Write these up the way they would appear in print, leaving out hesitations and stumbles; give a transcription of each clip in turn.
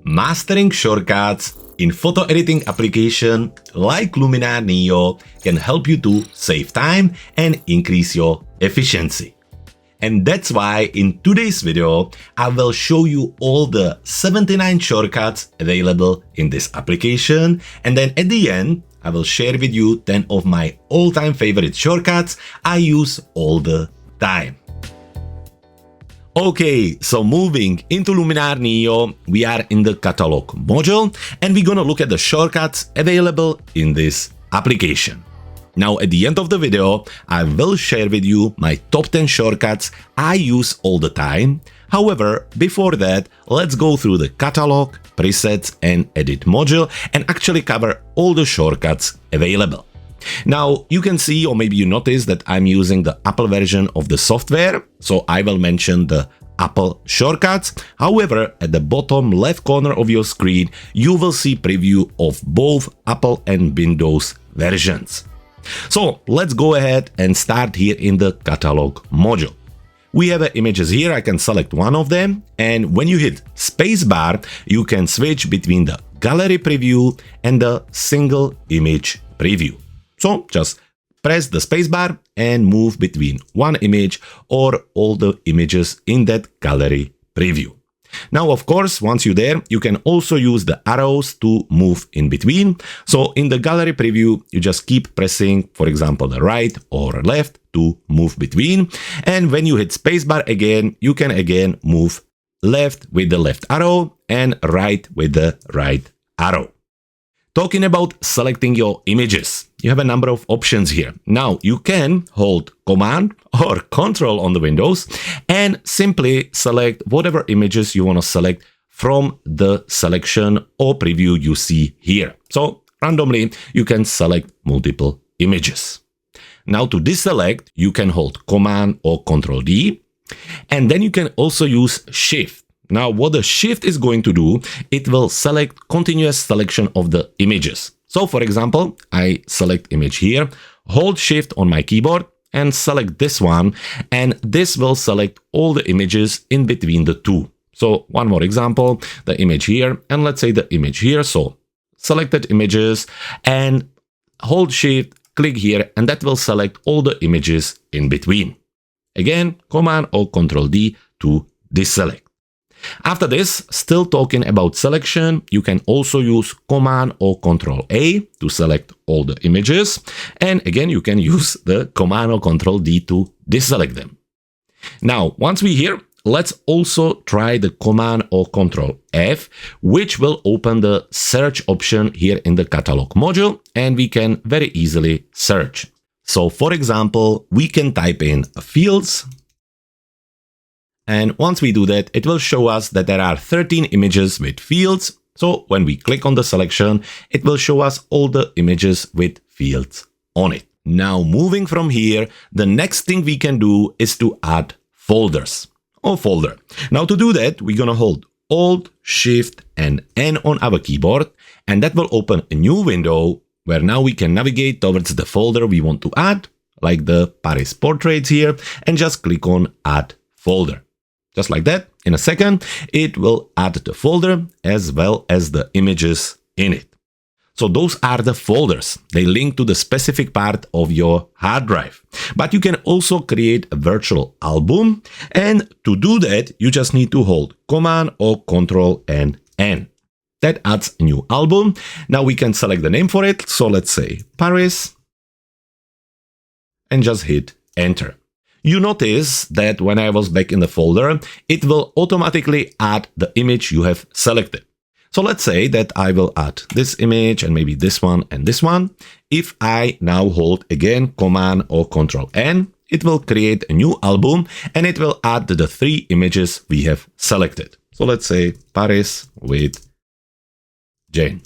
Mastering shortcuts in photo editing application like Luminar NEO can help you to save time and increase your efficiency. And that's why in today's video, I will show you all the 79 shortcuts available in this application. And then at the end, I will share with you 10 of my all-time favorite shortcuts I use all the time. Okay, so moving into Luminar NEO, we are in the catalog module and we're gonna look at the shortcuts available in this application. Now at the end of the video, I will share with you my top 10 shortcuts I use all the time. However, before that, let's go through the catalog, presets and edit module and actually cover all the shortcuts available. Now, you can see, or maybe you notice that I'm using the Apple version of the software, so I will mention the Apple shortcuts. However, at the bottom left corner of your screen, you will see preview of both Apple and Windows versions. So let's go ahead and start here in the catalog module. We have images here, I can select one of them, and when you hit spacebar, you can switch between the gallery preview and the single image preview. So just press the spacebar and move between one image or all the images in that gallery preview. Now, of course, once you're there, you can also use the arrows to move in between. So in the gallery preview, you just keep pressing, for example, the right or left to move between. And when you hit spacebar again, you can again move left with the left arrow and right with the right arrow. Talking about selecting your images, you have a number of options here. Now you can hold Command or Control on the Windows and simply select whatever images you want to select from the selection or preview you see here. So randomly, you can select multiple images. Now to deselect, you can hold Command or Control D, and then you can also use Shift. Now, what the Shift is going to do, it will select continuous selection of the images. So, for example, I select image here, hold Shift on my keyboard and select this one, and this will select all the images in between the two. So, one more example, the image here, and let's say the image here. So, selected images and hold Shift, click here, and that will select all the images in between. Again, Command or Control D to deselect. After this, still talking about selection, you can also use Command or Control A to select all the images. And again, you can use the Command or Control D to deselect them. Now, once we're here, let's also try the Command or Control F, which will open the search option here in the catalog module, and we can very easily search. So for example, we can type in fields. And once we do that, it will show us that there are 13 images with fields. So when we click on the selection, it will show us all the images with fields on it. Now moving from here, the next thing we can do is to add folders or folder. Now to do that, we're gonna hold Alt, Shift and N on our keyboard, and that will open a new window where now we can navigate towards the folder we want to add, like the Paris portraits here, and just click on Add Folder. Just like that, in a second, it will add the folder as well as the images in it. So those are the folders. They link to the specific part of your hard drive. But you can also create a virtual album. And to do that, you just need to hold Command or Control and N. That adds a new album. Now we can select the name for it. So let's say Paris. And just hit Enter. You notice that when I was back in the folder, it will automatically add the image you have selected. So let's say that I will add this image and maybe this one and this one. If I now hold again Command or Control N, it will create a new album and it will add the 3 images we have selected. So let's say Paris with Jane.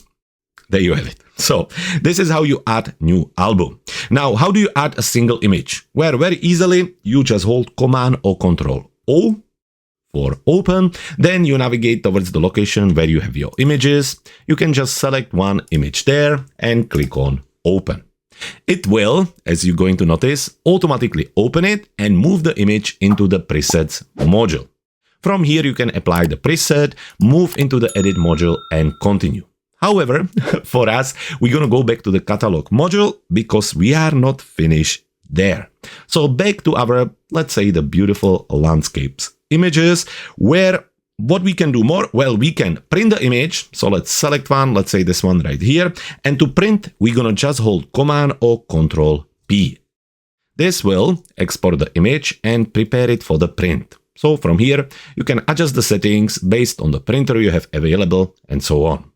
There you have it. So this is how you add new album. Now, how do you add a single image? Well, very easily, you just hold Command or Control O for open. Then you navigate towards the location where you have your images. You can just select one image there and click on Open. It will, as you're going to notice, automatically open it and move the image into the presets module. From here, you can apply the preset, move into the edit module and continue. However, for us, we're gonna go back to the catalog module because we are not finished there. So back to our, let's say, the beautiful landscapes images, where what we can do more, well, we can print the image. So let's select one, let's say this one right here. And to print, we're gonna just hold Command or Control P. This will export the image and prepare it for the print. So from here, you can adjust the settings based on the printer you have available and so on.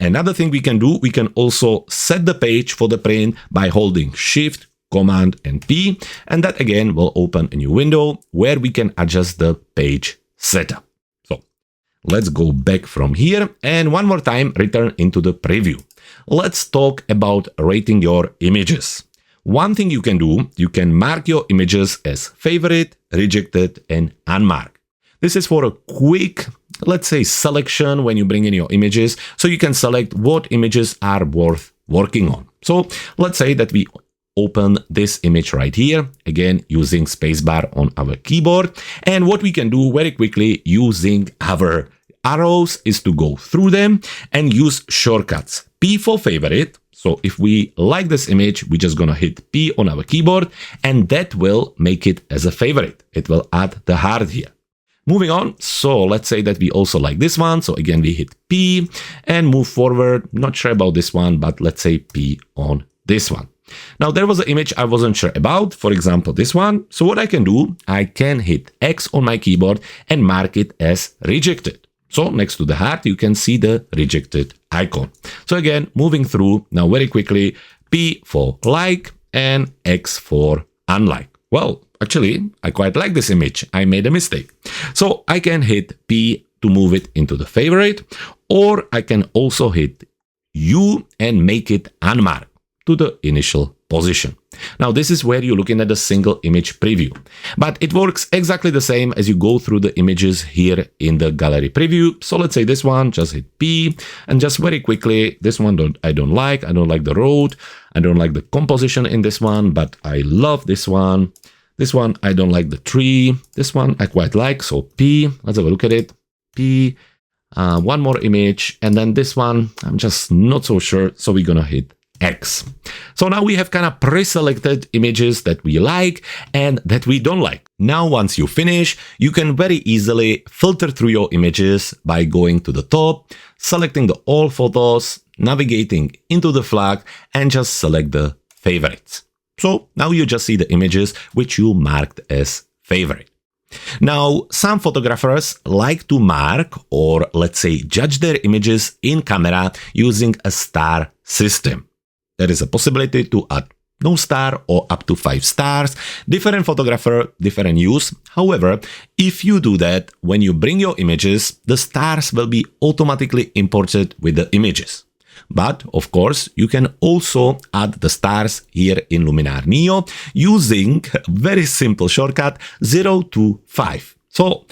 Another thing we can do, we can also set the page for the print by holding Shift, Command and P, and that again will open a new window where we can adjust the page setup. So let's go back from here and one more time return into the preview. Let's talk about rating your images. One thing you can do, you can mark your images as favorite, rejected and unmarked. This is for a quick, let's say, selection when you bring in your images, so you can select what images are worth working on. So let's say that we open this image right here, again using spacebar on our keyboard. And what we can do very quickly using our arrows is to go through them and use shortcuts. P for favorite. So if we like this image, we're just gonna hit P on our keyboard and that will make it as a favorite. It will add the heart here. Moving on, so let's say that we also like this one. So again, we hit P and move forward. Not sure about this one, but let's say P on this one. Now there was an image I wasn't sure about, for example, this one. So what I can do, I can hit X on my keyboard and mark it as rejected. So next to the heart, you can see the rejected icon. So again, moving through now very quickly, P for like and X for unlike. Well, actually, I quite like this image. I made a mistake. So I can hit P to move it into the favorite, or I can also hit U and make it unmarked to the initial position. Now this is where you're looking at a single image preview, but it works exactly the same as you go through the images here in the gallery preview. So let's say this one, just hit P and just very quickly, this one I don't like the road, I don't like the composition in this one, but I love this one. This one, I don't like the tree. This one I quite like, so P, let's have a look at it, P, one more image, and then this one, I'm just not so sure, so we're gonna hit X. So now we have kind of pre-selected images that we like and that we don't like. Now once you finish, you can very easily filter through your images by going to the top, selecting the all photos, navigating into the flag and just select the favorites. So now you just see the images which you marked as favorite. Now, some photographers like to mark or let's say judge their images in camera using a star system. There is a possibility to add no star or up to 5 stars. Different photographer, different use. However, if you do that, when you bring your images, the stars will be automatically imported with the images. But of course, you can also add the stars here in Luminar NEO using a very simple shortcut 0 to 5. So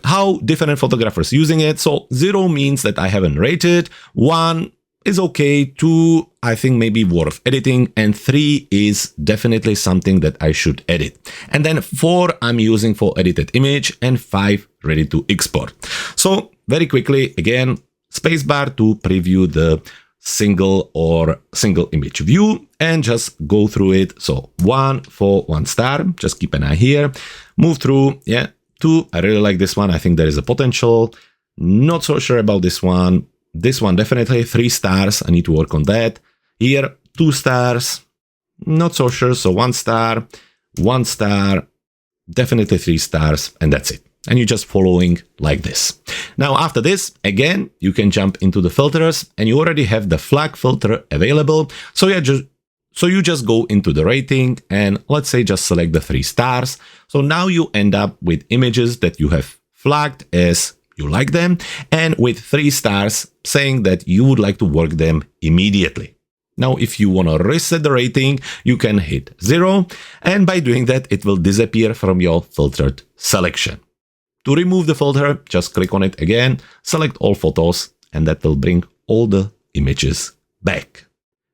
how different photographers using it? So 0 means that I haven't rated, 1 is okay, 2 I think maybe worth editing, and 3 is definitely something that I should edit. And then 4 I'm using for edited image and 5 ready to export. So very quickly again, spacebar to preview the single image view and just go through it. So 1 for 1 star, just keep an eye here, move through, yeah, 2, I really like this one, I think there is a potential, not so sure about this one definitely 3 stars, I need to work on that, here 2 stars, not so sure, so 1 star, 1 star, definitely 3 stars, and that's it. And you're just following like this. Now after this, again, you can jump into the filters and you already have the flag filter available. So yeah, you just go into the rating and let's say just select the 3 stars. So now you end up with images that you have flagged as you like them and with 3 stars saying that you would like to work them immediately. Now, if you want to reset the rating, you can hit 0 and by doing that, it will disappear from your filtered selection. To remove the filter, just click on it again, select all photos, and that will bring all the images back.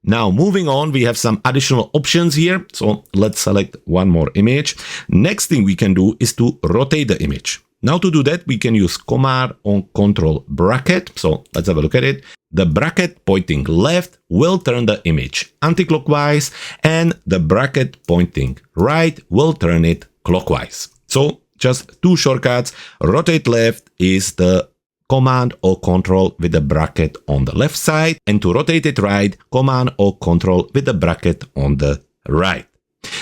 Now, moving on, we have some additional options here. So let's select one more image. Next thing we can do is to rotate the image. Now to do that, we can use Command or Control bracket. So let's have a look at it. The bracket pointing left will turn the image anti-clockwise, and the bracket pointing right will turn it clockwise. So just two shortcuts. Rotate left is the Command or Control with the bracket on the left side, and to rotate it right, Command or Control with the bracket on the right.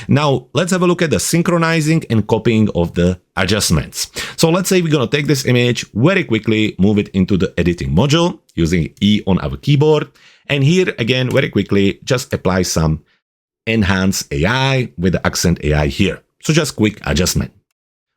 Now let's have a look at the synchronizing and copying of the adjustments. So let's say we're going to take this image very quickly, move it into the editing module using E on our keyboard. And here again, very quickly, just apply some enhance AI with the accent AI here. So just quick adjustment.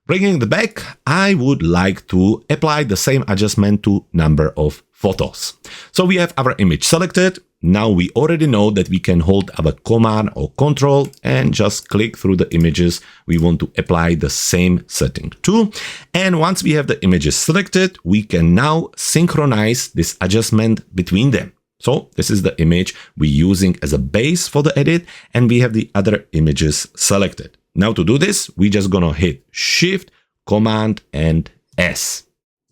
Bringing it back, I would like to apply the same adjustment to number of photos. So we have our image selected. Now we already know that we can hold our Command or Control and just click through the images we want to apply the same setting to. And once we have the images selected, we can now synchronize this adjustment between them. So this is the image we're using as a base for the edit, and we have the other images selected. Now to do this, we're just gonna hit Shift, Command, and S.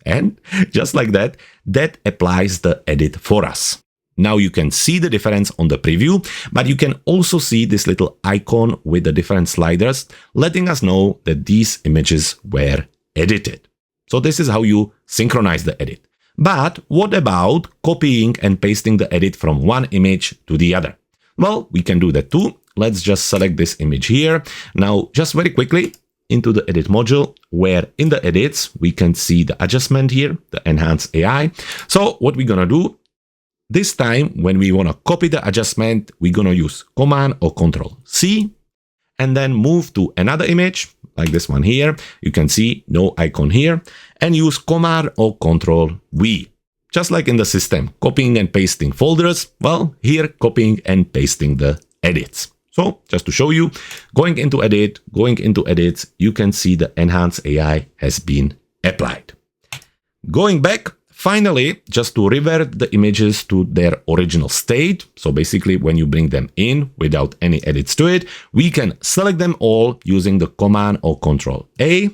And just like that, that applies the edit for us. Now you can see the difference on the preview, but you can also see this little icon with the different sliders, letting us know that these images were edited. So this is how you synchronize the edit. But what about copying and pasting the edit from one image to the other? Well, we can do that too. Let's just select this image here. Now, just very quickly into the edit module, where in the edits, we can see the adjustment here, the enhance AI. So what we're gonna do this time, when we wanna copy the adjustment, we're gonna use Command or Control C, and then move to another image, like this one here. You can see no icon here, and use Command or Control V. Just like in the system, copying and pasting folders, well, here copying and pasting the edits. So just to show you, going into edits, you can see the enhance AI has been applied. Going back, finally, just to revert the images to their original state. So basically when you bring them in without any edits to it, we can select them all using the Command or Control A,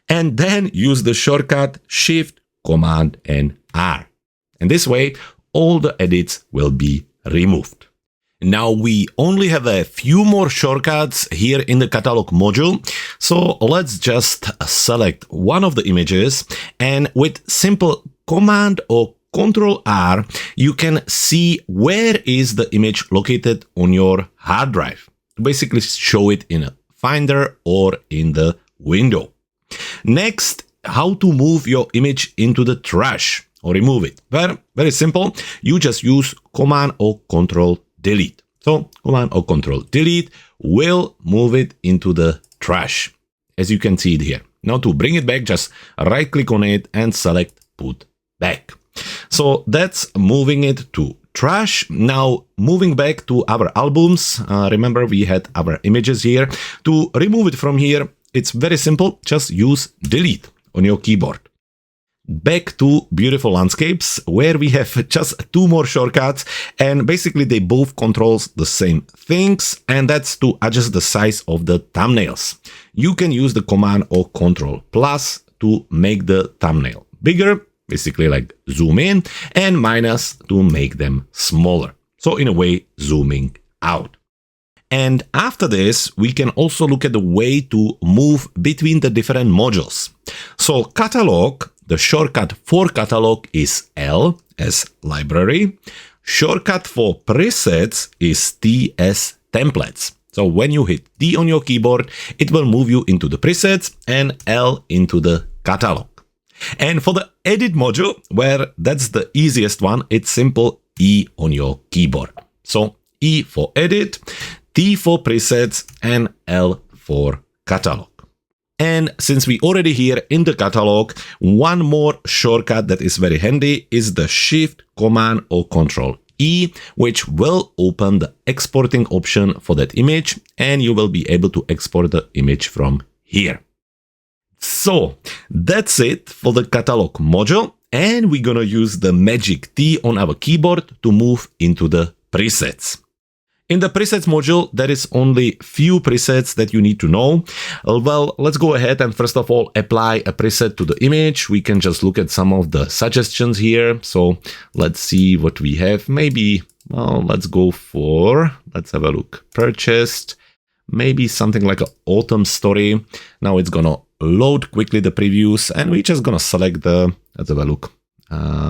and then use the shortcut Shift, Command, and R. And this way, all the edits will be removed. Now we only have a few more shortcuts here in the catalog module. So let's just select one of the images, and with simple Command or Control R, you can see where is the image located on your hard drive. Basically show it in a Finder or in the window. Next, how to move your image into the trash or remove it. Well, very simple. You just use Command or Control Delete. So Command or Control Delete will move it into the trash, as you can see it here. Now to bring it back, just right click on it and select Put Back. So that's moving it to trash. Now moving back to our albums. Remember we had our images here. To remove it from here, it's very simple. Just use Delete on your keyboard. Back to beautiful landscapes, where we have just two more shortcuts, and basically they both controls the same things, and that's to adjust the size of the thumbnails. You can use the Command or Control plus to make the thumbnail bigger, basically like zoom in, and minus to make them smaller. So in a way, zooming out. And after this, we can also look at the way to move between the different modules. So catalog, the shortcut for catalog is L as library. Shortcut for presets is T as templates. So when you hit T on your keyboard, it will move you into the presets, and L into the catalog. And for the edit module, where that's the easiest one, it's simple E on your keyboard. So E for edit, T for presets, and L for catalog. And since we already here in the catalog, one more shortcut that is very handy is the Shift, Command, or Control E, which will open the exporting option for that image, and you will be able to export the image from here. So that's it for the catalog module, and we're gonna use the magic T on our keyboard to move into the presets. In the presets module, there is only few presets that you need to know. Well, let's go ahead and first of all apply a preset to the image. We can just look at some of the suggestions here. So let's see what we have. Maybe, well, let's have a look. Purchased, maybe something like an autumn story. Now it's gonna load quickly the previews and we're just gonna select let's have a look.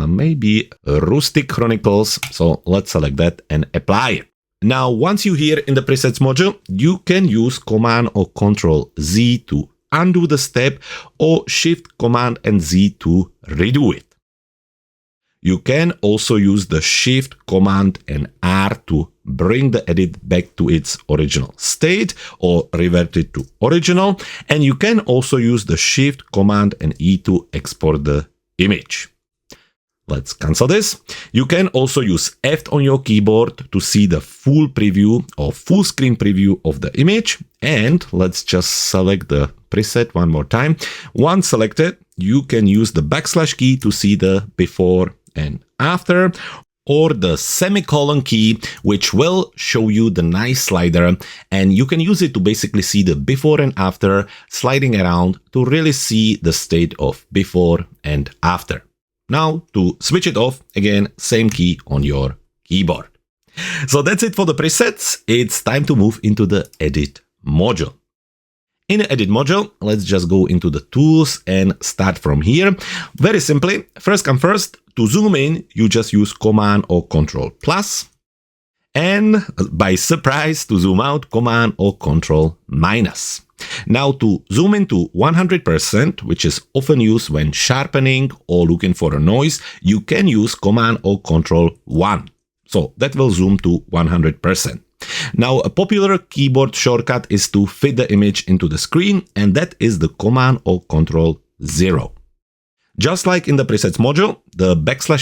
Maybe Rustic Chronicles. So let's select that and apply it. Now, once you're here in the presets module, you can use Command or Control Z to undo the step or Shift Command and Z to redo it. You can also use the Shift Command and R to bring the edit back to its original state or revert it to original. And you can also use the Shift Command and E to export the image. Let's cancel this. You can also use F on your keyboard to see the full preview or full screen preview of the image. And let's just select the preset one more time. Once selected, you can use the / key to see the before and after, or the semicolon key, which will show you the nice slider. And you can use it to basically see the before and after sliding around to really see the state of before and after. Now, to switch it off, again, same key on your keyboard. So that's it for the presets. It's time to move into the edit module. In the edit module, let's just go into the tools and start from here. Very simply, first come first, to zoom in, you just use Command or Control plus. And by surprise, to zoom out, Command or Control minus. Now to zoom into 100%, which is often used when sharpening or looking for a noise, you can use Command or Control 1. So that will zoom to 100%. Now a popular keyboard shortcut is to fit the image into the screen, and that is the Command or Control 0. Just like in the presets module, the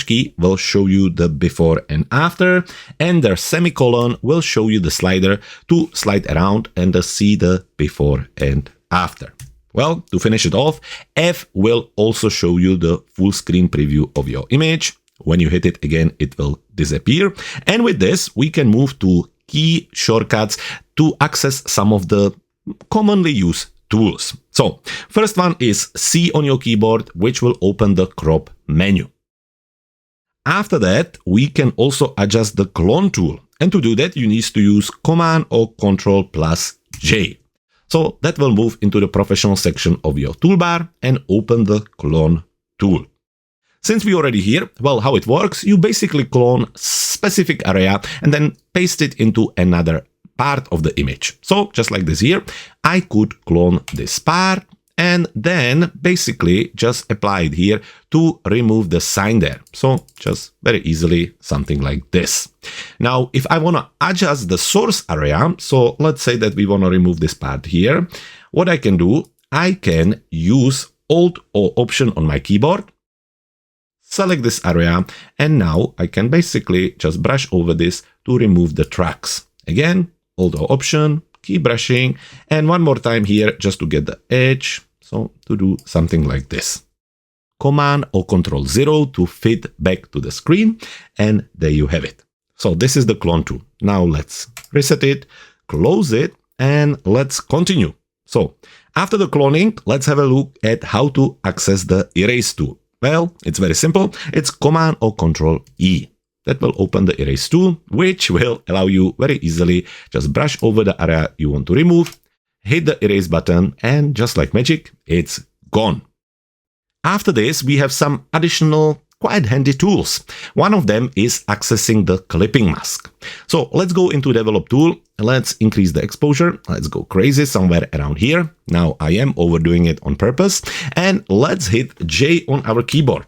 / key will show you the before and after, and the semicolon will show you the slider to slide around and see the before and after. Well, to finish it off, F will also show you the full screen preview of your image. When you hit it again, it will disappear. And with this, we can move to key shortcuts to access some of the commonly used tools. So first one is C on your keyboard, which will open the crop menu. After that, we can also adjust the clone tool. And to do that, you need to use Command or Control plus J. So that will move into the professional section of your toolbar and open the clone tool. Since we're already here, well, how it works, you basically clone specific area and then paste it into another part of the image. So just like this here, I could clone this part and then basically just apply it here to remove the sign there. So just very easily something like this. Now, if I want to adjust the source area, so let's say that we want to remove this part here, what I can do, I can use Alt or Option on my keyboard, select this area, and now I can basically just brush over this to remove the tracks. Again, Alt or Option, keep brushing, and one more time here just to get the edge. So to do something like this. Command or Control 0 to fit back to the screen, and there you have it. So this is the clone tool. Now let's reset it, close it, and let's continue. So after the cloning, let's have a look at how to access the erase tool. Well, it's very simple. It's Command or Control E. That will open the erase tool, which will allow you very easily just brush over the area you want to remove, hit the erase button, and just like magic, it's gone. After this, we have some additional quite handy tools. One of them is accessing the clipping mask. So let's go into Develop tool. Let's increase the exposure. Let's go crazy somewhere around here. Now I am overdoing it on purpose. And let's hit J on our keyboard.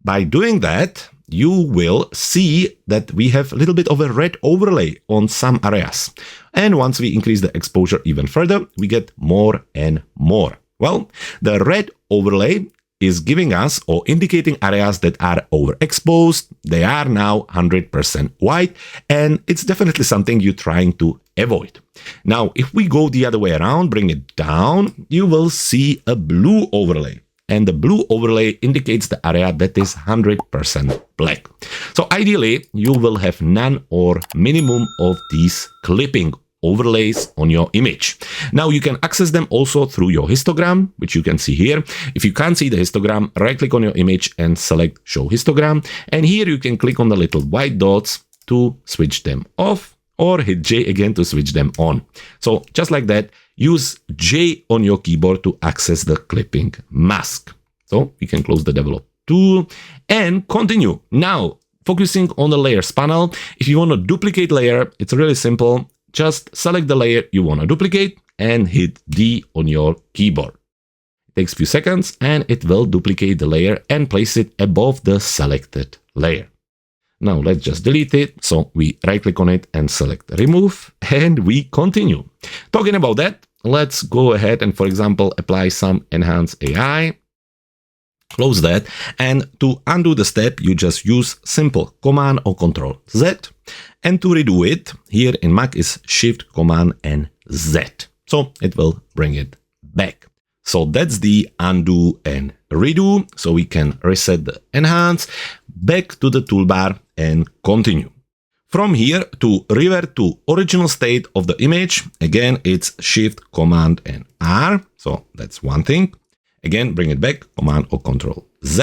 By doing that, you will see that we have a little bit of a red overlay on some areas. And once we increase the exposure even further, we get more and more. Well, the red overlay is giving us or indicating areas that are overexposed. They are now 100% white, and it's definitely something you're trying to avoid. Now, if we go the other way around, bring it down, you will see a blue overlay. And the blue overlay indicates the area that is 100% black. So So ideally, you will have none or minimum of these clipping overlays on your image. Now you can access them also through your histogram, which you can see here. If you can't see the histogram, right click on your image and select show histogram. And here you can click on the little white dots to switch them off, or hit J again to switch them on. So just like that, use J on your keyboard to access the clipping mask. So you can close the develop tool and continue. Now, focusing on the layers panel, if you want to duplicate layer, it's really simple. Just select the layer you want to duplicate and hit D on your keyboard. It takes a few seconds and it will duplicate the layer and place it above the selected layer. Now let's just delete it. So we right click on it and select remove and we continue. Talking about that, let's go ahead and, for example, apply some enhance AI. Close that, and to undo the step, you just use simple Command or Control Z, and to redo it, here in Mac is Shift, Command, and Z. So it will bring it back. So that's the undo and redo. So we can reset the enhance, back to the toolbar, and continue. From here, to revert to original state of the image, again, it's Shift, Command, and R. So that's one thing. Again, bring it back, Command or Control Z.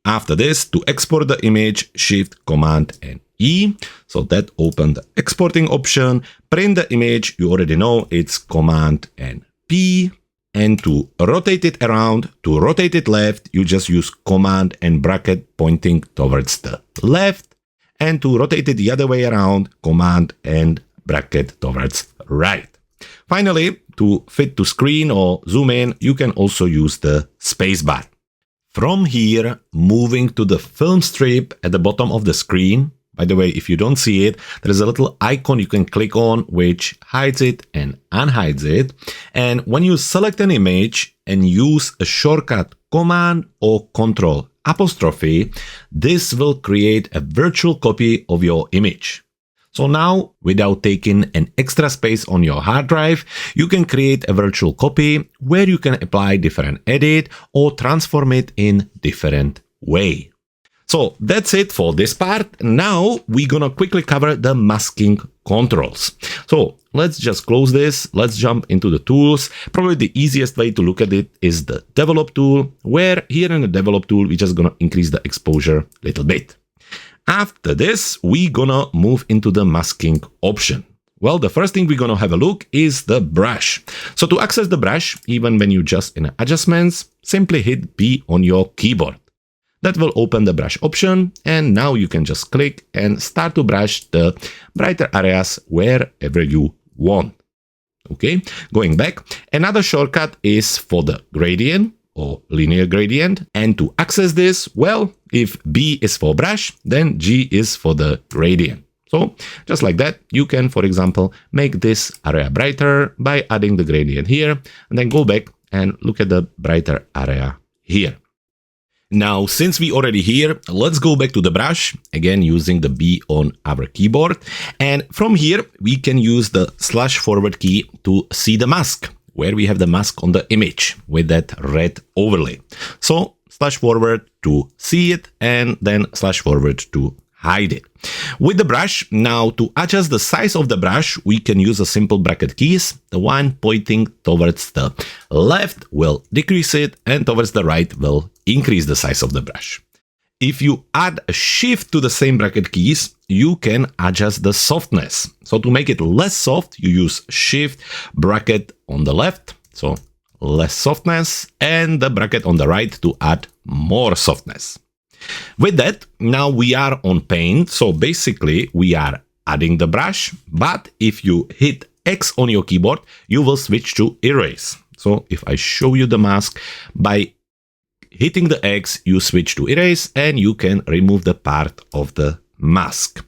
After this, to export the image, Shift, Command, and E. So that opened the exporting option. Print the image, you already know it's Command and P. And to rotate it around, to rotate it left, you just use Command and bracket pointing towards the left. And to rotate it the other way around, Command and bracket towards right. Finally, to fit to screen or zoom in, you can also use the spacebar. From here, moving to the film strip at the bottom of the screen. By the way, if you don't see it, there's a little icon you can click on which hides it and unhides it. And when you select an image and use a shortcut Command or Control apostrophe, this will create a virtual copy of your image. So now, without taking an extra space on your hard drive, you can create a virtual copy where you can apply different edit or transform it in different way. So that's it for this part. Now we're gonna quickly cover the masking controls. So let's just close this. Let's jump into the tools. Probably the easiest way to look at it is the develop tool, where here in the develop tool, we're just gonna increase the exposure a little bit. After this, we're gonna move into the masking option. Well, the first thing we're gonna have a look is the brush. So to access the brush, even when you just in adjustments, simply hit B on your keyboard. That will open the brush option, and now you can just click and start to brush the brighter areas wherever you want. Okay, going back, another shortcut is for the gradient or linear gradient. And to access this, well, if B is for brush, then G is for the gradient. So just like that, you can, for example, make this area brighter by adding the gradient here, and then go back and look at the brighter area here. Now, since we already here, let's go back to the brush, again using the B on our keyboard. And from here, we can use the /forward key to see the mask, where we have the mask on the image with that red overlay. So /forward to see it, and then /forward to hide it. With the brush, now to adjust the size of the brush, we can use a simple bracket keys. The one pointing towards the left will decrease it, and towards the right will increase the size of the brush. If you add a shift to the same bracket keys, you can adjust the softness. So to make it less soft, you use shift bracket on the left, so less softness, and the bracket on the right to add more softness. With that, now we are on paint. So basically we are adding the brush, but if you hit X on your keyboard, you will switch to erase. So if I show you the mask, by hitting the X, you switch to erase and you can remove the part of the mask.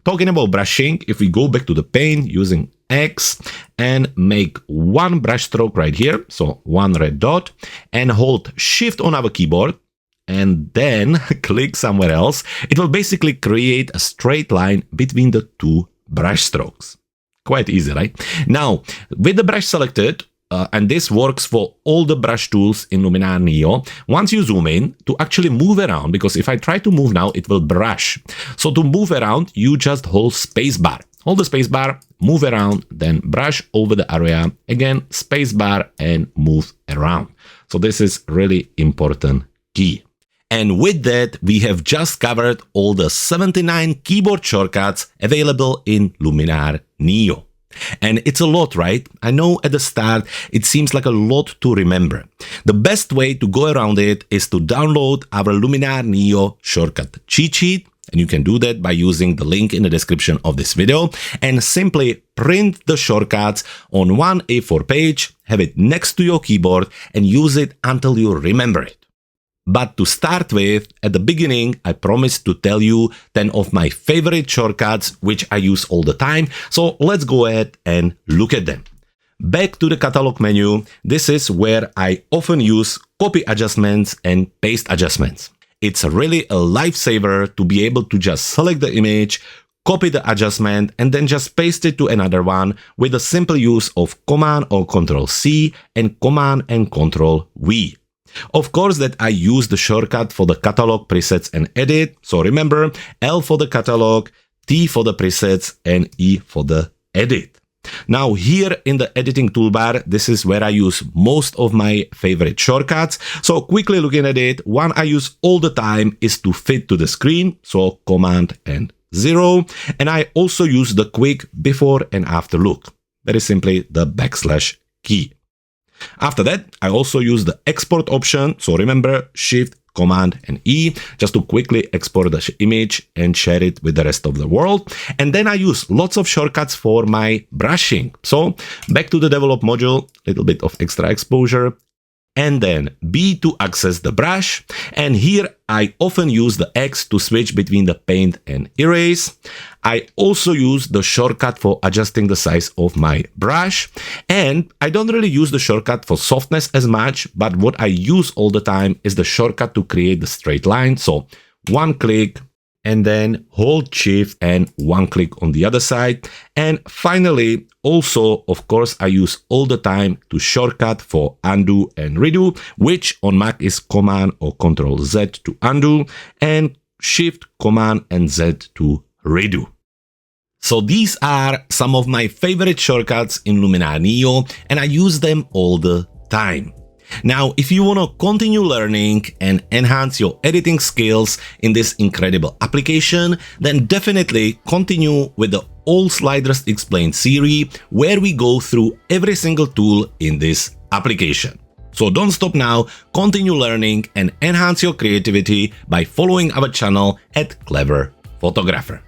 Talking about brushing, if we go back to the paint using X and make one brush stroke right here, so one red dot, and hold Shift on our keyboard, and then click somewhere else, it will basically create a straight line between the two brush strokes. Quite easy, right? Now, with the brush selected, and this works for all the brush tools in Luminar NEO. Once you zoom in, to actually move around, because if I try to move now, it will brush. So to move around, you just hold spacebar. Hold the spacebar, move around, then brush over the area. Again, spacebar and move around. So this is really important key. And with that, we have just covered all the 79 keyboard shortcuts available in Luminar NEO. And it's a lot, right? I know at the start it seems like a lot to remember. The best way to go around it is to download our Luminar NEO shortcut cheat sheet. And you can do that by using the link in the description of this video and simply print the shortcuts on one A4 page, have it next to your keyboard and use it until you remember it. But to start with, at the beginning, I promised to tell you 10 of my favorite shortcuts, which I use all the time. So let's go ahead and look at them. Back to the catalog menu, this is where I often use copy adjustments and paste adjustments. It's really a lifesaver to be able to just select the image, copy the adjustment, and then just paste it to another one with the simple use of Command or Control-C and Command and Control-V. Of course that I use the shortcut for the catalog, presets and edit. So remember, L for the catalog, T for the presets and E for the edit. Now here in the editing toolbar, this is where I use most of my favorite shortcuts. So quickly looking at it, one I use all the time is to fit to the screen. So Command and 0. And I also use the quick before and after look. Very simply the backslash key. After that, I also use the export option. So remember, Shift, Command and E, just to quickly export the image and share it with the rest of the world. And then I use lots of shortcuts for my brushing. So back to the develop module, little bit of extra exposure. And then B to access the brush. And here I often use the X to switch between the paint and erase. I also use the shortcut for adjusting the size of my brush. And I don't really use the shortcut for softness as much, but what I use all the time is the shortcut to create the straight line. So one click and then hold Shift and one click on the other side. And finally, also, of course, I use all the time to shortcut for undo and redo, which on Mac is Command or Control Z to undo and Shift, Command and Z to redo. So these are some of my favorite shortcuts in Luminar NEO and I use them all the time. Now, if you want to continue learning and enhance your editing skills in this incredible application, then definitely continue with the All Sliders Explained series, where we go through every single tool in this application. So don't stop now, continue learning and enhance your creativity by following our channel at Clever Photographer.